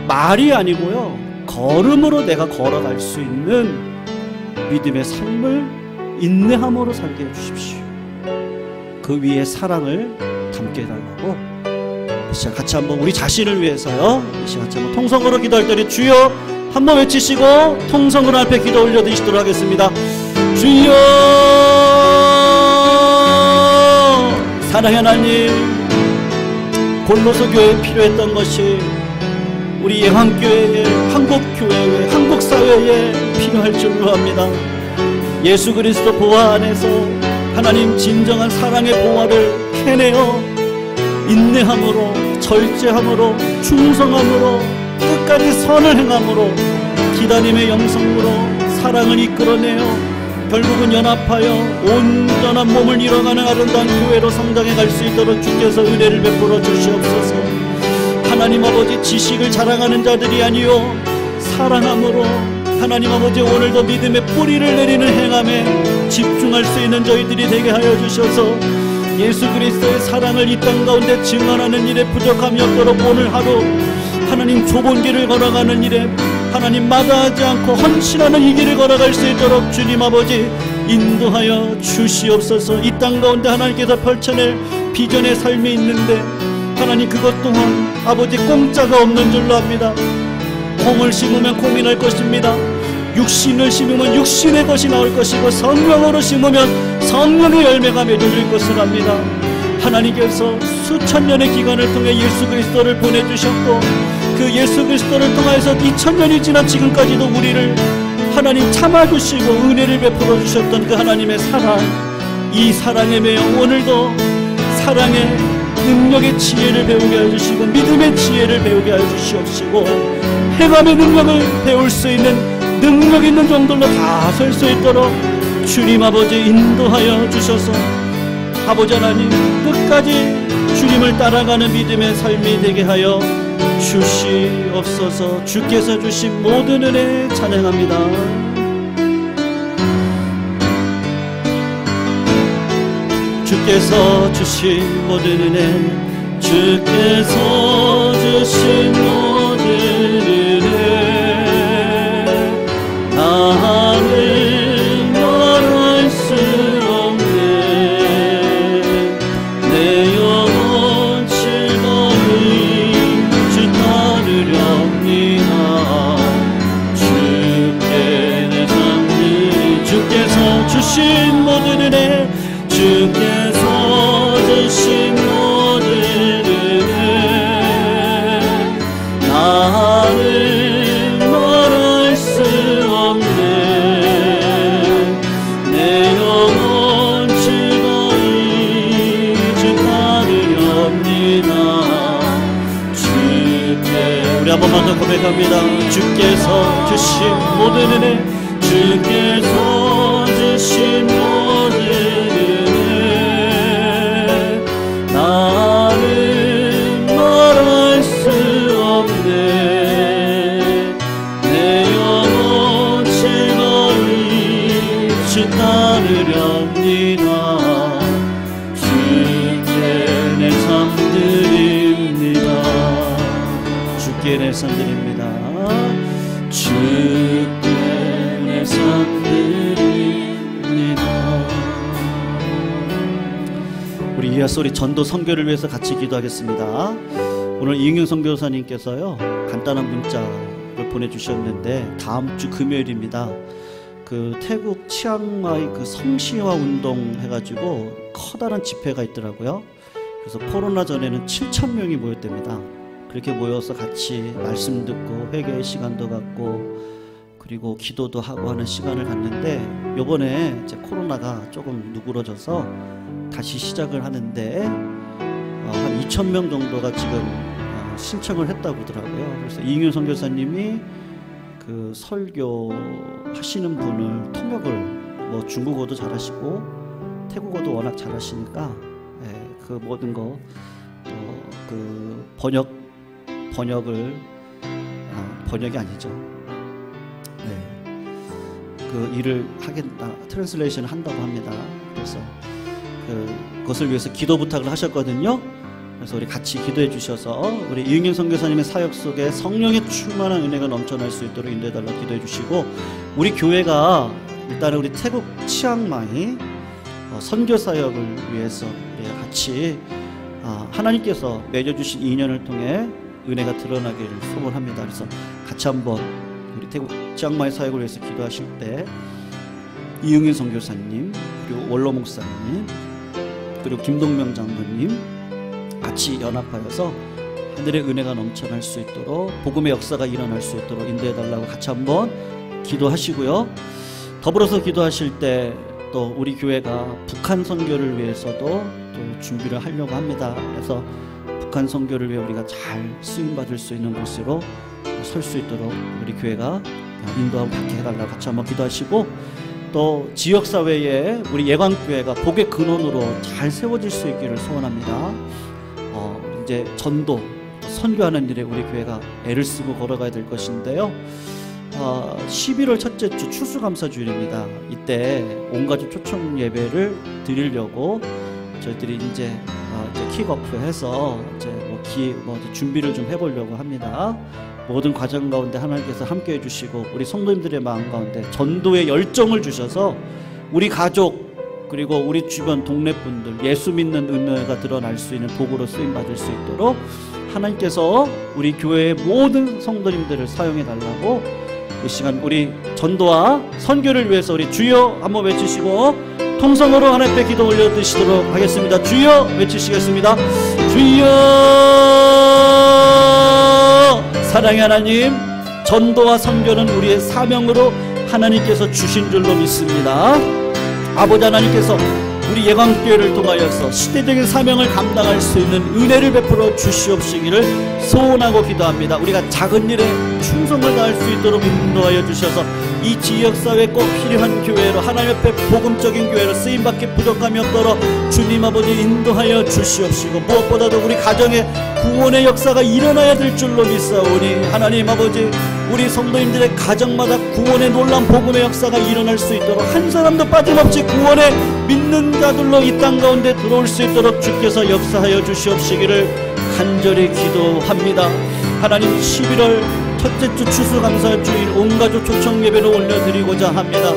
말이 아니고요, 걸음으로 내가 걸어갈 수 있는 믿음의 삶을 인내함으로 살게 해주십시오. 그 위에 사랑을 담게 해달라고 이 시간 같이 한번 우리 자신을 위해서요, 이 시간 같이 한번 통성으로 기도할 때는 주여 한번 외치시고 통성으로 앞에 기도 올려드리시도록 하겠습니다. 주여, 사랑의 하나님, 골로새 교회에 필요했던 것이 우리 예황교회에, 한국교회에, 한국사회에 필요할 줄로 합니다. 예수 그리스도 보화 안에서 하나님 진정한 사랑의 보화를 캐내어 인내함으로, 절제함으로, 충성함으로, 끝까지 선을 행함으로, 기다림의 영성으로 사랑을 이끌어내어 결국은 연합하여 온전한 몸을 이뤄가는 아름다운 교회로 성장해 갈 수 있도록 주께서 은혜를 베풀어 주시옵소서. 하나님 아버지, 지식을 자랑하는 자들이 아니요 사랑함으로 하나님 아버지 오늘도 믿음의 뿌리를 내리는 행함에 집중할 수 있는 저희들이 되게 하여 주셔서 예수 그리스도의 사랑을 이 땅 가운데 증언하는 일에 부족함이 없도록 오늘 하루 하나님 좁은 길을 걸어가는 일에 하나님 마다하지 않고 헌신하는 이 길을 걸어갈 수 있도록 주님 아버지 인도하여 주시옵소서. 이 땅 가운데 하나님께서 펼쳐낼 비전의 삶이 있는데 하나님 그것 또한 아버지 공짜가 없는 줄로 압니다. 콩을 심으면 콩이 날 것입니다. 육신을 심으면 육신의 것이 나올 것이고 성령으로 심으면 성령의 열매가 맺어질 것을 압니다. 하나님께서 수천 년의 기간을 통해 예수 그리스도를 보내주셨고 그 예수 그리스도를 통해서 2000년이 지난 지금까지도 우리를 하나님 참아주시고 은혜를 베풀어 주셨던 그 하나님의 사랑, 이 사랑에 매여 오늘도 사랑의 능력의 지혜를 배우게 해주시고 믿음의 지혜를 배우게 해주시옵시고 행함의 능력을 배울 수 있는 능력 있는 정도로 다 설 수 있도록 주님 아버지 인도하여 주셔서 아버지 하나님 끝까지 주님을 따라가는 믿음의 삶이 되게 하여 주시옵소서. 주께서 주신 모든 은혜 찬양합니다. 주께서 주신 모든 은혜, 주께서 주신 모든 은혜, 나는 말할 수 없네. 내 영혼 즐거이 주 따르렵니다. 주께 내 삶이, 주께서 주신 모든 은혜, 주께서 주신 모든 은혜, 나는 말할 수 없네. 내 영혼 즐거이 주 따르렵니다. 주께, 우리 한 번만 더 고백합니다. 주께서 주신 모든 은혜, 주께서 주신 모든 은혜, 나는 말할 수 없네. 내 영혼 즐거이 주 따르렵니다. 주께 내 삶 드립니다. 주께 내 삶 드립니다. 주께 내 삶 드립니다. 우리 이하솔이 전도 선교를 위해서 같이 기도하겠습니다. 오늘 이은경 선교사님께서요 간단한 문자를 보내주셨는데 다음 주 금요일입니다. 그 태국 치앙마이 그 성시화 운동 해가지고 커다란 집회가 있더라고요. 그래서 코로나 전에는 7,000명이 모였답니다. 그렇게 모여서 같이 말씀 듣고 회개의 시간도 갖고 그리고 기도도 하고 하는 시간을 갖는데 요번에 이제 코로나가 조금 누그러져서 다시 시작을 하는데 한 2,000명 정도가 지금 신청을 했다고 하더라고요. 그래서 이은경 선교사님이 그 설교 하시는 분을 통역을 뭐 중국어도 잘하시고 태국어도 워낙 잘하시니까 그 모든 거 그 번역을 번역이 아니죠. 그 일을 하겠다, 트랜슬레이션 한다고 합니다. 그래서 그것을 위해서 기도 부탁을 하셨거든요. 그래서 우리 같이 기도해 주셔서 우리 이은경 선교사님의 사역 속에 성령의 충만한 은혜가 넘쳐날 수 있도록 인도해 달라고 기도해 주시고, 우리 교회가 일단은 우리 태국 치앙마이 선교 사역을 위해서 우리 같이 하나님께서 맺어주신 인연을 통해 은혜가 드러나기를 소원합니다. 그래서 같이 한번 우리 태국 치앙마이 사역을 위해서 기도하실 때 이응인 선교사님, 그리고 원로 목사님, 그리고 김동명 장로님 같이 연합하여서 하늘의 은혜가 넘쳐날 수 있도록, 복음의 역사가 일어날 수 있도록 인도해달라고 같이 한번 기도하시고요. 더불어서 기도하실 때 또 우리 교회가 북한 선교를 위해서도 또 준비를 하려고 합니다. 그래서 북한 선교를 위해 우리가 잘 쓰임받을 수 있는 곳으로 설 수 있도록 우리 교회가 인도하고 받게 해달라고 같이 한번 기도하시고, 또 지역사회에 우리 예광교회가 복의 근원으로 잘 세워질 수 있기를 소원합니다. 이제 전도, 선교하는 일에 우리 교회가 애를 쓰고 걸어가야 될 것인데요. 11월 첫째 주 추수감사주일입니다. 이때 온가족 초청 예배를 드리려고 저희들이 이제 킥오프해서 이제 준비를 좀 해보려고 합니다. 모든 과정 가운데 하나님께서 함께 해주시고 우리 성도님들의 마음 가운데 전도의 열정을 주셔서 우리 가족 그리고 우리 주변 동네 분들 예수 믿는 은혜가 드러날 수 있는 도구로 쓰임받을 수 있도록 하나님께서 우리 교회의 모든 성도님들을 사용해 달라고 이 시간 우리 전도와 선교를 위해서 우리 주여 한번 외치시고 통성으로 하나님 앞에 기도 올려드시도록 하겠습니다. 주여 외치시겠습니다. 주여. 사랑의 하나님, 전도와 선교는 우리의 사명으로 하나님께서 주신 줄로 믿습니다. 아버지 하나님께서 우리 예광교회를 통하여서 시대적인 사명을 감당할 수 있는 은혜를 베풀어 주시옵시기를 소원하고 기도합니다. 우리가 작은 일에 충성을 다할 수 있도록 인도하여 주셔서 이 지역사회에 꼭 필요한 교회로, 하나님 앞에 복음적인 교회로 쓰임받기 부족함이 없도록 주님 아버지 인도하여 주시옵시고, 무엇보다도 우리 가정에 구원의 역사가 일어나야 될 줄로 믿사오니 하나님 아버지 우리 성도님들의 가정마다 구원의 놀라운 복음의 역사가 일어날 수 있도록 한 사람도 빠짐없이 구원에 믿는 자들로 이 땅 가운데 들어올 수 있도록 주께서 역사하여 주시옵시기를 간절히 기도합니다. 하나님, 11월 첫째 주 추수감사주일 온가족 초청 예배를 올려드리고자 합니다.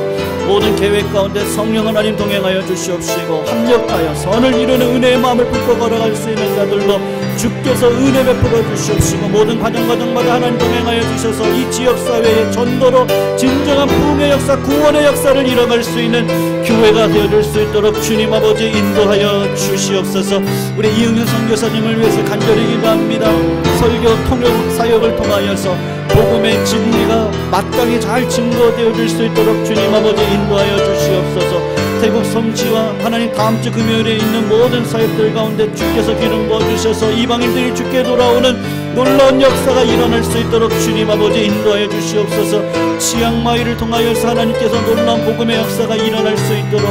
모든 계획 가운데 성령 하나님 동행하여 주시옵시고 합력하여 선을 이루는 은혜의 마음을 품고 걸어갈 수 있는 자들로 주께서 은혜 베풀어 주시옵시고, 모든 과정마다 하나님 동행하여 주셔서 이 지역사회의 전도로 진정한 부흥의 역사, 구원의 역사를 이뤄갈 수 있는 교회가 되어줄 수 있도록 주님 아버지 인도하여 주시옵소서. 우리 이응현 선교사님을 위해서 간절히 기도합니다. 설교 통역 사역을 통하여서 복음의 진리가 마땅히 잘 증거되어질 수 있도록 주님 아버지 인도하여 주시옵소서. 태국 성지와 하나님 다음 주 금요일에 있는 모든 사역들 가운데 주께서 기름 부어주셔서 이방인들이 주께 돌아오는 놀라운 역사가 일어날 수 있도록 주님 아버지 인도하여 주시옵소서. 치앙마이를 통하여서 하나님께서 놀라운 복음의 역사가 일어날 수 있도록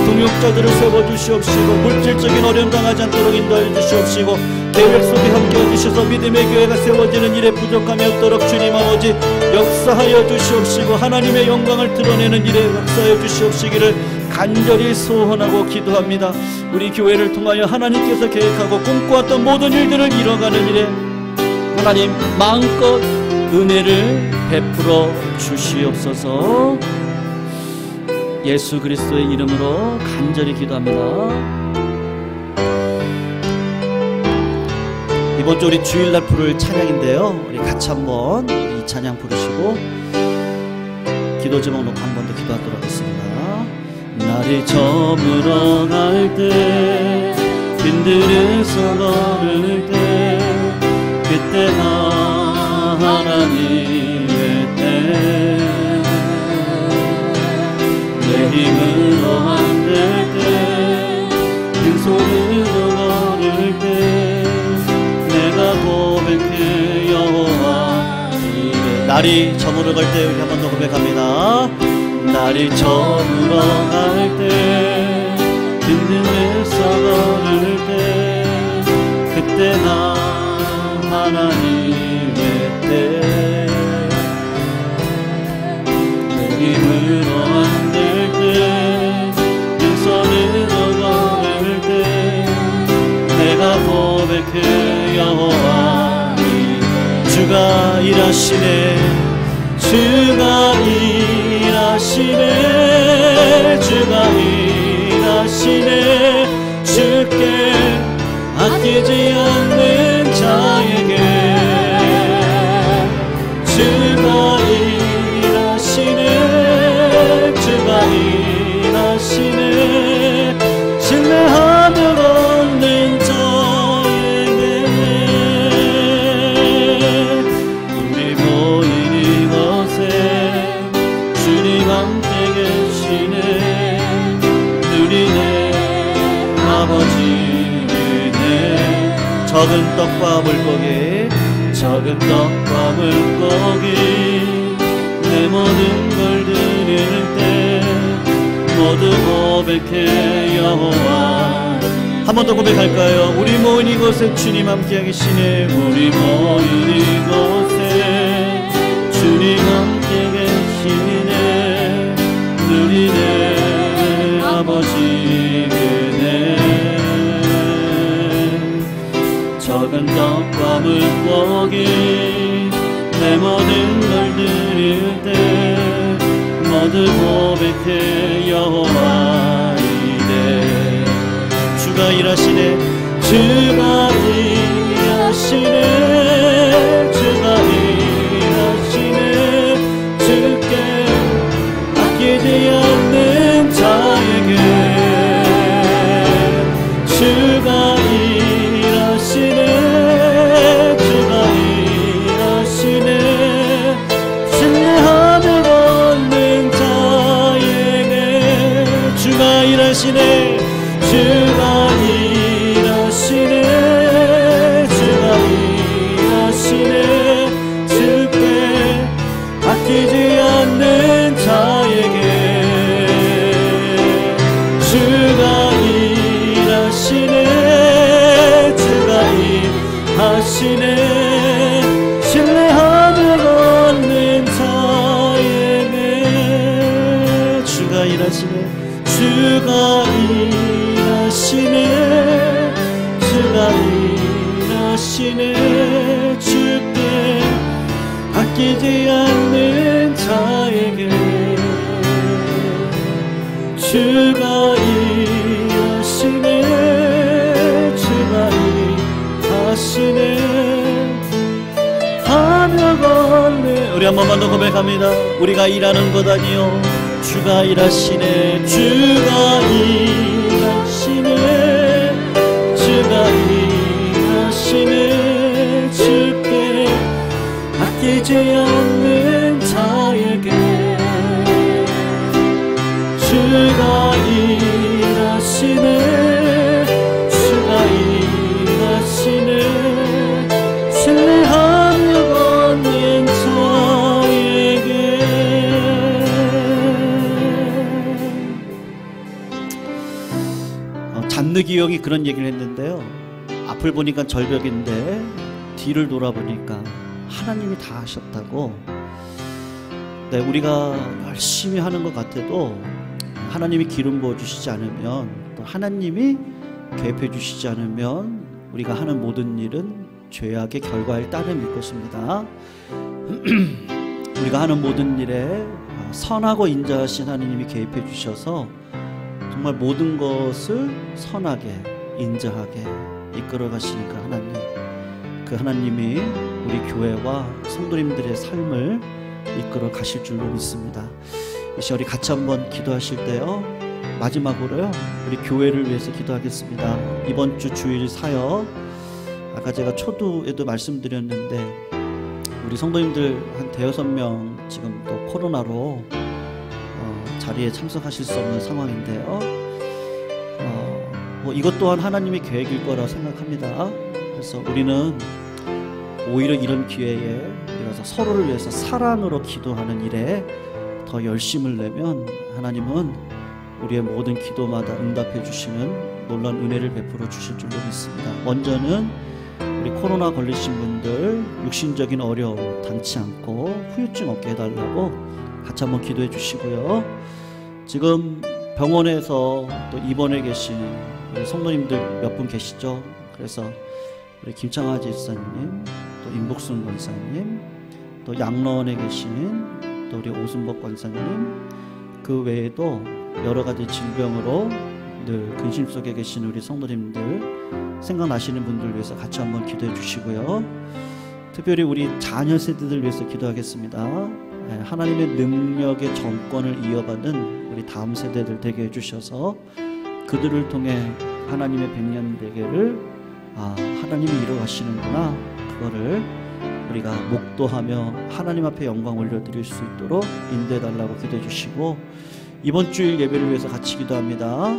동역자들을 세워주시옵시고, 물질적인 어려움 당하지 않도록 인도하여 주시옵시고, 계획 속에 함께해 주셔서 믿음의 교회가 세워지는 일에 부족함이 없도록 주님 아버지 역사하여 주시옵시고, 하나님의 영광을 드러내는 일에 역사하여 주시옵시기를 간절히 소원하고 기도합니다. 우리 교회를 통하여 하나님께서 계획하고 꿈꿔왔던 모든 일들을 이뤄가는 일에 하나님 마음껏 은혜를 베풀어 주시옵소서. 예수 그리스도의 이름으로 간절히 기도합니다. 이번 주 우리 주일날 부를 찬양인데요. 우리 같이 한번 이 찬양 부르시고 기도 제목 놓고 한 번 더 기도하도록 하겠습니다. 날이 저물어 갈 때 빈들에서 걸을 때 그때 하나님의 때 내 힘으로 안 될 때 빈손으로 걸을 때 내가 고백해 여호와 이래. 날이 저물어 갈 때 우리 한 번 더 고백합니다. 날이 저물어 갈 때 빈들에서 걸을 때 그때 나 하나님의 때 내 힘으로 안 될 때 빈손으로 걸을 때 내가 고백해 여호와 주가 일하시네 주가 일하시네 주가 일하시네 주께 아끼지 않는 자에게 주가 일하시네 주가 일하시네 신뢰하며 걷는 자에게 우리 모인 이곳에 주님 함께 계시네 누리네 아버지네 적은 떡과 물고기 적은 떡과 물고기 내 모든 걸 드릴 때 모두 고백해 여호와 한 번 더 고백할까요? 우리 모인 이곳에 주님 함께 계시네 우리 모인 이곳에 주님 함께 계시네 누리네 아버지 그네 적은 떡과 물고기 내 모든 걸 드릴 때 모두 고백해 여호와 이래 주가 일하시네 주가 일하시네 주가 일하시네 주께 아끼지 않는 자에게 주가 일하시네 주가 일하시네 신뢰하며 걷는 자에게 주가 일하시네 주가 일하시네 주가 일하시네 주께 아끼지 않는 자에게 주가 일하시네 주가 일하시네 신뢰하며 걷는 자에게 주가 일하시네 주가 일하시네 주가 일하시네 주께 아끼지 않는 자에게 주가 일하시네 주가 일하시네 하며 걸네 우리 한 번만 더 고백합니다. 우리가 일하는 것 아니요 주가 일하시네 주가 일하시네 주가 일하시네 주께 아끼지 않는 자에게 주가 일하시네 주가 일하시네 신뢰하며 걷는 자에게 잔느기 형이 그런 얘기를 했는데요. 앞을 보니까 절벽인데 뒤를 돌아보니까 하나님이 다 하셨다고. 네, 우리가 열심히 하는 것 같아도 하나님이 기름 부어주시지 않으면 또 하나님이 개입해 주시지 않으면 우리가 하는 모든 일은 죄악의 결과일 따름일 것입니다. 우리가 하는 모든 일에 선하고 인자하신 하나님이 개입해 주셔서 정말 모든 것을 선하게 인자하게 이끌어 가시니까 하나님 그 하나님이 우리 교회와 성도님들의 삶을 이끌어 가실 줄로 믿습니다. 이 시간 우리 같이 한번 기도하실 때요, 마지막으로요, 우리 교회를 위해서 기도하겠습니다. 이번 주 주일 사역, 아까 제가 초두에도 말씀드렸는데 우리 성도님들 한 5-6명 지금 또 코로나로 자리에 참석하실 수 없는 상황인데요, 뭐 이것 또한 하나님의 계획일 거라 생각합니다. 그래서 우리는 오히려 이런 기회에 이어서 서로를 위해서 사랑으로 기도하는 일에 더 열심을 내면 하나님은 우리의 모든 기도마다 응답해 주시는 놀라운 은혜를 베풀어 주실 줄로 믿습니다. 먼저는 우리 코로나 걸리신 분들 육신적인 어려움 당치 않고 후유증 없게 해달라고 같이 한번 기도해 주시고요. 지금 병원에서 또 입원해 계신 우리 성도님들 몇 분 계시죠? 그래서 우리 김창아 집사님, 또 임복순 권사님, 또 양로원에 계신 또 우리 오순복 권사님, 그 외에도 여러 가지 질병으로 늘 근심 속에 계신 우리 성도님들 생각나시는 분들 위해서 같이 한번 기도해 주시고요. 특별히 우리 자녀 세대들 위해서 기도하겠습니다. 하나님의 능력의 정권을 이어받는 우리 다음 세대들 되게 해주셔서 그들을 통해 하나님의 백년대계를 하나님이 이루어가시는구나, 그거를 우리가 목도하며 하나님 앞에 영광 올려드릴 수 있도록 인도해달라고 기도해 주시고, 이번 주일 예배를 위해서 같이 기도합니다.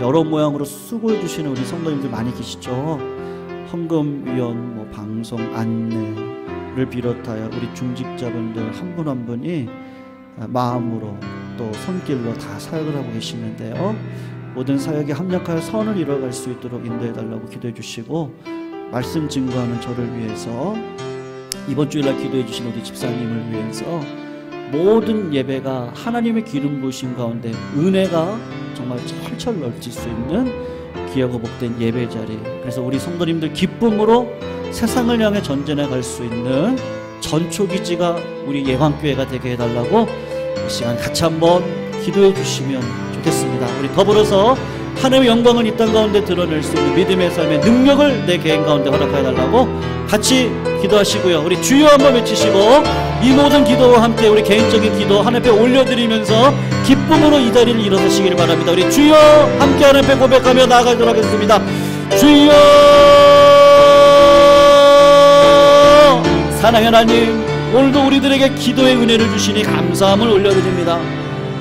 여러 모양으로 수고해 주시는 우리 성도님들 많이 계시죠. 헌금위원, 뭐 방송 안내를 비롯하여 우리 중직자분들 한 분 한 분이 마음으로 또 손길로 다 사역을 하고 계시는데요, 모든 사역에 합력하여 선을 이뤄갈 수 있도록 인도해달라고 기도해 주시고, 말씀 증거하는 저를 위해서 이번 주일날 기도해 주신 우리 집사님을 위해서 모든 예배가 하나님의 기름 부으심 가운데 은혜가 정말 철철 넘칠 수 있는 귀하고 복된 예배 자리, 그래서 우리 성도님들 기쁨으로 세상을 향해 전진해 갈 수 있는 전초기지가 우리 예방교회가 되게 해달라고 이 시간 같이 한번 기도해 주시면 좋겠습니다. 우리 더불어서 하나님의 영광을 이 땅 가운데 드러낼 수 있는 믿음의 삶의 능력을 내 개인 가운데 허락해 달라고 같이 기도하시고요. 우리 주여 한번 외치시고 이 모든 기도와 함께 우리 개인적인 기도 하나님 앞에 올려드리면서 기쁨으로 이 자리를 일어서시기를 바랍니다. 우리 주여 함께 하나님 앞에 고백하며 나아가도록 하겠습니다. 주여, 사랑의 하나님, 오늘도 우리들에게 기도의 은혜를 주시니 감사함을 올려드립니다.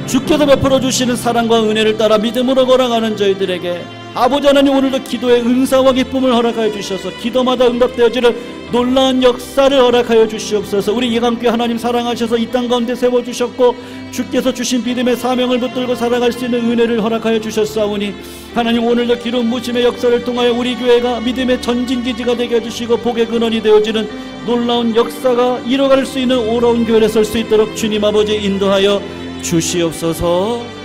주께서 베풀어 주시는 사랑과 은혜를 따라 믿음으로 걸어가는 저희들에게 아버지 하나님, 오늘도 기도의 은사와 기쁨을 허락하여 주셔서 기도마다 응답되어지는 놀라운 역사를 허락하여 주시옵소서. 우리 예강교회 하나님 사랑하셔서 이 땅 가운데 세워주셨고 주께서 주신 믿음의 사명을 붙들고 살아갈 수 있는 은혜를 허락하여 주셨사오니 하나님, 오늘도 기름 부심의 역사를 통하여 우리 교회가 믿음의 전진기지가 되게 해주시고 복의 근원이 되어지는 놀라운 역사가 이뤄갈 수 있는 오로운 교회에 설 수 있도록 주님 아버지 인도하여 주시옵소서.